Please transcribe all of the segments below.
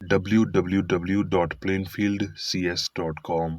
www.plainfieldcs.com।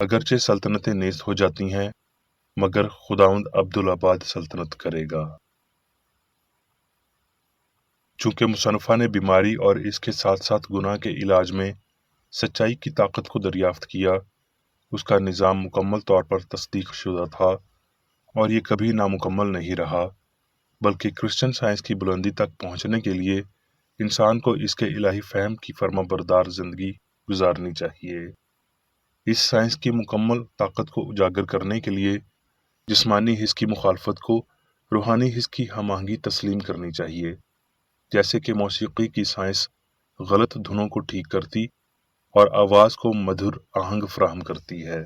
اگرچہ سلطنتیں نیست ہو جاتی ہیں مگر خداوند عبدالآباد سلطنت کرے گا۔ چونکہ مصنفہ نے بیماری اور اس کے ساتھ ساتھ گناہ کے علاج میں سچائی کی طاقت کو دریافت کیا، اس کا نظام مکمل طور پر تصدیق شدہ تھا اور یہ کبھی نامکمل نہیں رہا، بلکہ کرسچن سائنس کی بلندی تک پہنچنے کے لیے انسان کو اس کے الہی فہم کی فرما بردار زندگی گزارنی چاہیے۔ اس سائنس کی مکمل طاقت کو اجاگر کرنے کے لیے جسمانی حس کی مخالفت کو روحانی حس کی ہم آہنگی تسلیم کرنی چاہیے، جیسے کہ موسیقی کی سائنس غلط دھنوں کو ٹھیک کرتی اور آواز کو مدھر آہنگ فراہم کرتی ہے۔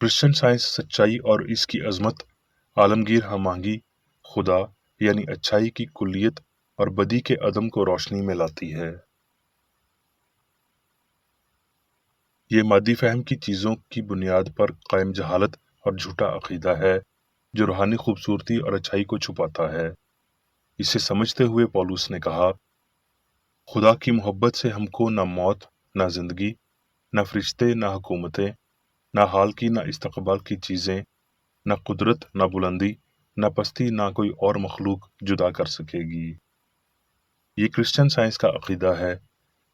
کرسچن سائنس سچائی اور اس کی عظمت، عالمگیر ہم آہنگی، خدا یعنی اچھائی کی کلیت اور بدی کے عدم کو روشنی میں لاتی ہے۔ یہ مادی فہم کی چیزوں کی بنیاد پر قائم جہالت اور جھوٹا عقیدہ ہے جو روحانی خوبصورتی اور اچھائی کو چھپاتا ہے۔ اسے سمجھتے ہوئے پولس نے کہا، خدا کی محبت سے ہم کو نہ موت، نہ زندگی، نہ فرشتے، نہ حکومتیں، نہ حال کی نہ استقبال کی چیزیں، نہ قدرت، نہ بلندی، نہ پستی، نہ کوئی اور مخلوق جدا کر سکے گی۔ یہ کرسچن سائنس کا عقیدہ ہے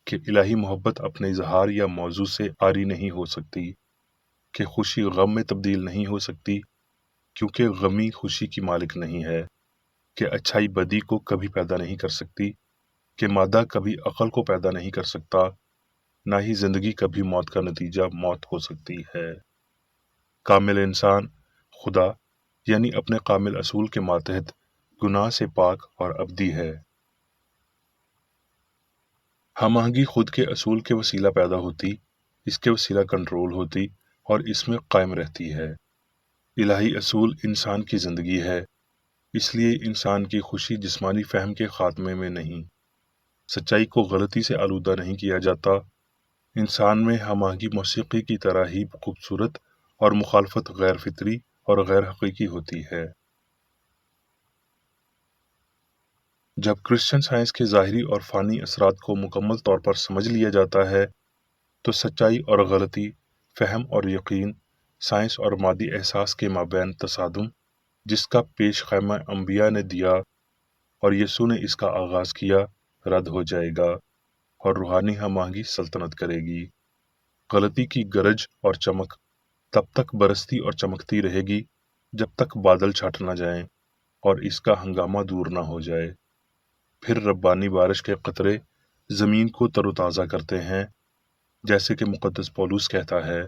کہ الہی محبت اپنے اظہار یا موضوع سے عاری نہیں ہو سکتی، کہ خوشی غم میں تبدیل نہیں ہو سکتی کیونکہ غمی خوشی کی مالک نہیں ہے، کہ اچھائی بدی کو کبھی پیدا نہیں کر سکتی، کہ مادہ کبھی عقل کو پیدا نہیں کر سکتا، نہ ہی زندگی کبھی موت کا نتیجہ موت ہو سکتی ہے۔ کامل انسان خدا یعنی اپنے کامل اصول کے ماتحت گناہ سے پاک اور ابدی ہے۔ ہم آہنگی خود کے اصول کے وسیلہ پیدا ہوتی، اس کے وسیلہ کنٹرول ہوتی اور اس میں قائم رہتی ہے۔ الہی اصول انسان کی زندگی ہے، اس لیے انسان کی خوشی جسمانی فہم کے خاتمے میں نہیں، سچائی کو غلطی سے آلودہ نہیں کیا جاتا۔ انسان میں ہم آہنگی موسیقی کی طرح ہی خوبصورت اور مخالفت غیر فطری اور غیر حقیقی ہوتی ہے۔ جب کرسچن سائنس کے ظاہری اور فانی اثرات کو مکمل طور پر سمجھ لیا جاتا ہے تو سچائی اور غلطی، فہم اور یقین، سائنس اور مادی احساس کے مابین تصادم جس کا پیش خیمہ انبیاء نے دیا اور یسوع نے اس کا آغاز کیا، رد ہو جائے گا اور روحانی ہم آہنگی سلطنت کرے گی۔ غلطی کی گرج اور چمک تب تک برستی اور چمکتی رہے گی جب تک بادل چھٹ نہ جائیں اور اس کا ہنگامہ دور نہ ہو جائے۔ پھر ربانی بارش کے قطرے زمین کو تر و تازہ کرتے ہیں، جیسے کہ مقدس پولس کہتا ہے،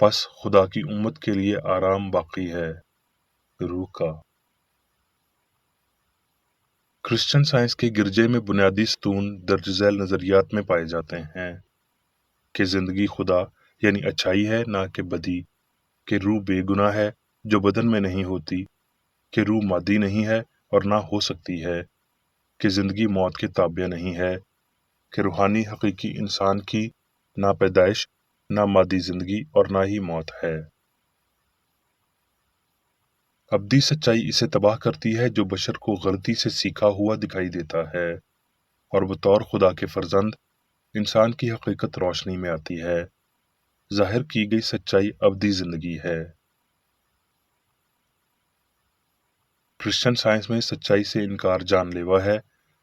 پس خدا کی امت کے لیے آرام باقی ہے۔ روح کا کرسچن سائنس کے گرجے میں بنیادی ستون درج ذیل نظریات میں پائے جاتے ہیں کہ زندگی خدا یعنی اچھائی ہے نہ کہ بدی، کہ روح بے گناہ ہے جو بدن میں نہیں ہوتی، کہ روح مادی نہیں ہے اور نہ ہو سکتی ہے، کہ زندگی موت کے تابع نہیں ہے، کہ روحانی حقیقی انسان کی نہ پیدائش، نہ مادی زندگی اور نہ ہی موت ہے۔ ابدی سچائی اسے تباہ کرتی ہے جو بشر کو غلطی سے سیکھا ہوا دکھائی دیتا ہے، اور بطور خدا کے فرزند انسان کی حقیقت روشنی میں آتی ہے۔ ظاہر کی گئی سچائی ابدی زندگی ہے۔ کرسچن سائنس میں سچائی سے انکار جان لیوا ہے،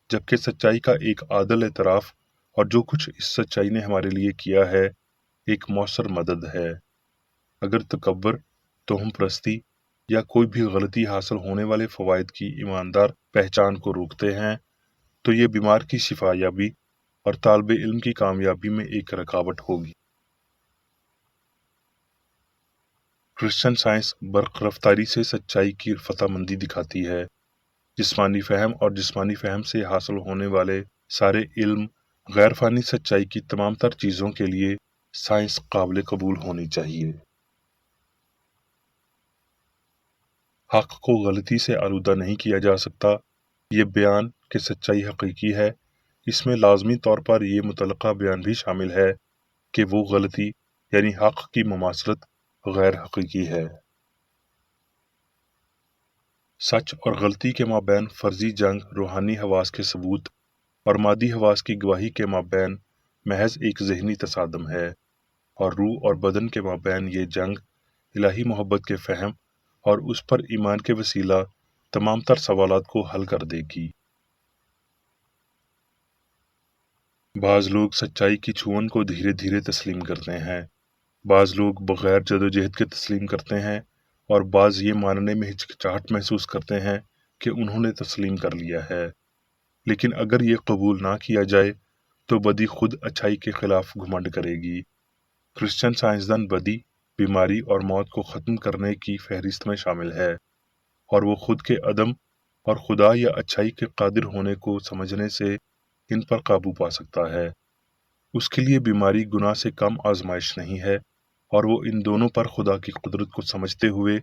جبکہ سچائی کا ایک عادل اعتراف اور جو کچھ اس سچائی نے ہمارے لیے کیا ہے ایک مؤثر مدد ہے۔ اگر تکبر، توہم پرستی یا کوئی بھی غلطی حاصل ہونے والے فوائد کی ایماندار پہچان کو روکتے ہیں تو یہ بیمار کی شفا یابی اور طالب علم کی کامیابی میں ایک رکاوٹ ہوگی۔ کرسچن سائنس برق رفتاری سے سچائی کی فتح مندی دکھاتی ہے۔ جسمانی فہم اور جسمانی فہم سے حاصل ہونے والے سارے علم غیر فانی سچائی کی تمام تر چیزوں کے لیے سائنس قابل قبول ہونی چاہیے۔ حق کو غلطی سے آلودہ نہیں کیا جا سکتا۔ یہ بیان کہ سچائی حقیقی ہے، اس میں لازمی طور پر یہ متعلقہ بیان بھی شامل ہے کہ وہ غلطی یعنی حق کی مماثلت غیر حقیقی ہے۔ سچ اور غلطی کے مابین فرضی جنگ روحانی حواس کے ثبوت اور مادی حواس کی گواہی کے مابین محض ایک ذہنی تصادم ہے، اور روح اور بدن کے مابین یہ جنگ الہی محبت کے فہم اور اس پر ایمان کے وسیلہ تمام تر سوالات کو حل کر دے گی۔ بعض لوگ سچائی کی چھون کو دھیرے دھیرے تسلیم کرتے ہیں، بعض لوگ بغیر جدوجہد کے تسلیم کرتے ہیں، اور بعض یہ ماننے میں ہچکچاہٹ محسوس کرتے ہیں کہ انہوں نے تسلیم کر لیا ہے۔ لیکن اگر یہ قبول نہ کیا جائے تو بدی خود اچھائی کے خلاف گھمنڈ کرے گی۔ کرسچن سائنسدان بدی، بیماری اور موت کو ختم کرنے کی فہرست میں شامل ہے، اور وہ خود کے عدم اور خدا یا اچھائی کے قادر ہونے کو سمجھنے سے ان پر قابو پا سکتا ہے۔ اس کے لیے بیماری گناہ سے کم آزمائش نہیں ہے، اور وہ ان دونوں پر خدا کی قدرت کو سمجھتے ہوئے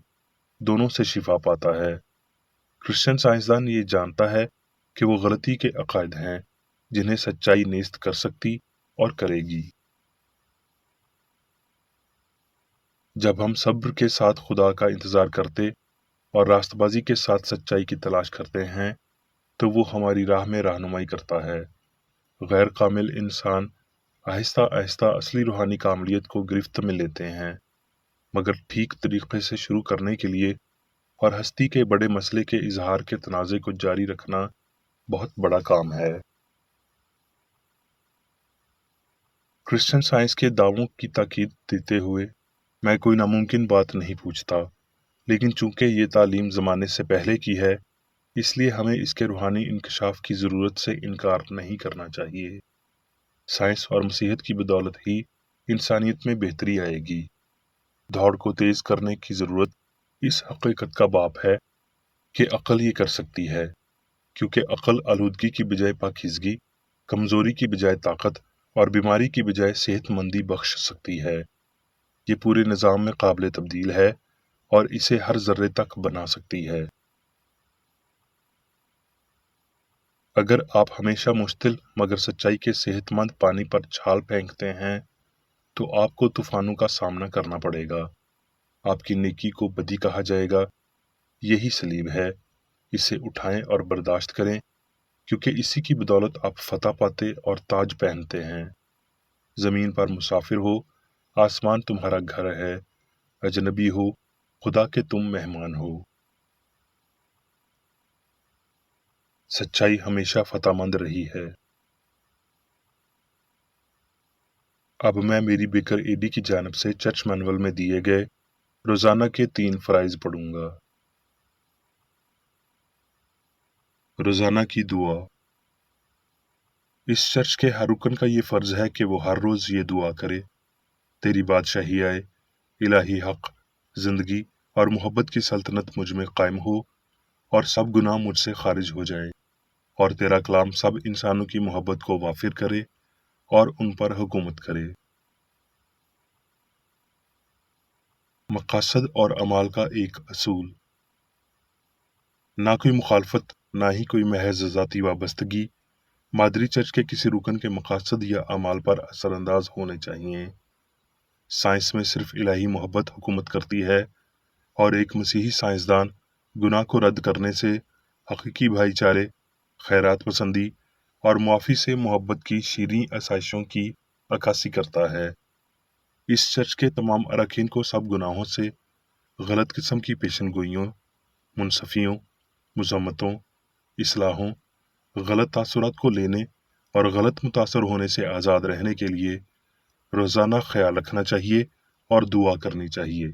دونوں سے شفا پاتا ہے۔ کرسچن سائنسدان یہ جانتا ہے کہ وہ غلطی کے عقائد ہیں جنہیں سچائی نیست کر سکتی اور کرے گی۔ جب ہم صبر کے ساتھ خدا کا انتظار کرتے اور راست بازی کے ساتھ سچائی کی تلاش کرتے ہیں تو وہ ہماری راہ میں رہنمائی کرتا ہے۔ غیر کامل انسان آہستہ آہستہ اصلی روحانی کاملیت کو گرفت میں لیتے ہیں، مگر ٹھیک طریقے سے شروع کرنے کے لیے اور ہستی کے بڑے مسئلے کے اظہار کے تنازع کو جاری رکھنا بہت بڑا کام ہے۔ کرسچن سائنس کے دعووں کی تاکید دیتے ہوئے میں کوئی ناممکن بات نہیں پوچھتا، لیکن چونکہ یہ تعلیم زمانے سے پہلے کی ہے، اس لیے ہمیں اس کے روحانی انکشاف کی ضرورت سے انکار نہیں کرنا چاہیے۔ سائنس اور مسیحیت کی بدولت ہی انسانیت میں بہتری آئے گی۔ دوڑ کو تیز کرنے کی ضرورت اس حقیقت کا باپ ہے کہ عقل یہ کر سکتی ہے، کیونکہ عقل آلودگی کی بجائے پاکیزگی، کمزوری کی بجائے طاقت اور بیماری کی بجائے صحت مندی بخش سکتی ہے۔ یہ پورے نظام میں قابل تبدیل ہے اور اسے ہر ذرے تک بنا سکتی ہے۔ اگر آپ ہمیشہ مشتل مگر سچائی کے صحت مند پانی پر چھال پھینکتے ہیں تو آپ کو طوفانوں کا سامنا کرنا پڑے گا۔ آپ کی نیکی کو بدی کہا جائے گا۔ یہی سلیب ہے، اسے اٹھائیں اور برداشت کریں، کیونکہ اسی کی بدولت آپ فتح پاتے اور تاج پہنتے ہیں۔ زمین پر مسافر ہو، آسمان تمہارا گھر ہے، اجنبی ہو، خدا کے تم مہمان ہو۔ سچائی ہمیشہ فتح مند رہی ہے۔ اب میں میری بیکر ایڈی کی جانب سے چرچ مینول میں دیے گئے روزانہ کے 3 فرائض پڑھوں گا۔ روزانہ کی دعا۔ اس چرچ کے ہر رکن کا یہ فرض ہے کہ وہ ہر روز یہ دعا کرے: تیری بادشاہی آئے، الہی حق، زندگی اور محبت کی سلطنت مجھ میں قائم ہو، اور سب گناہ مجھ سے خارج ہو جائیں، اور تیرا کلام سب انسانوں کی محبت کو وافر کرے اور ان پر حکومت کرے۔ مقاصد اور اعمال کا ایک اصول۔ نہ کوئی مخالفت، نہ ہی کوئی محض ذاتی وابستگی مادری چرچ کے کسی رکن کے مقاصد یا اعمال پر اثر انداز ہونے چاہیے۔ سائنس میں صرف الہی محبت حکومت کرتی ہے، اور ایک مسیحی سائنسدان گناہ کو رد کرنے سے حقیقی بھائی چارے، خیرات پسندی اور معافی سے محبت کی شیریں آسائشوں کی عکاسی کرتا ہے۔ اس چرچ کے تمام اراکین کو سب گناہوں سے، غلط قسم کی پیشن گوئیوں، منصفیوں، مذمتوں، اصلاحوں، غلط تاثرات کو لینے اور غلط متاثر ہونے سے آزاد رہنے کے لیے روزانہ خیال رکھنا چاہیے اور دعا کرنی چاہیے۔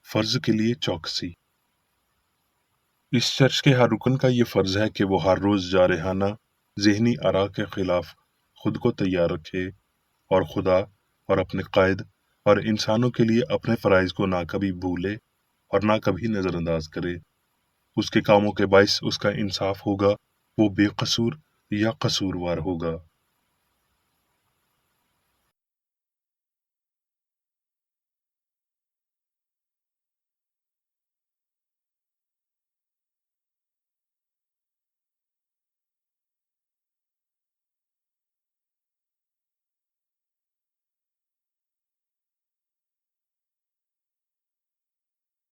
فرض کے لیے چوکسی۔ اس چرچ کے ہر رکن کا یہ فرض ہے کہ وہ ہر روز جارحانہ ذہنی آراء کے خلاف خود کو تیار رکھے، اور خدا اور اپنے قائد اور انسانوں کے لیے اپنے فرائض کو نہ کبھی بھولے اور نہ کبھی نظر انداز کرے۔ اس کے کاموں کے باعث اس کا انصاف ہوگا، وہ بے قصور یا قصوروار ہوگا۔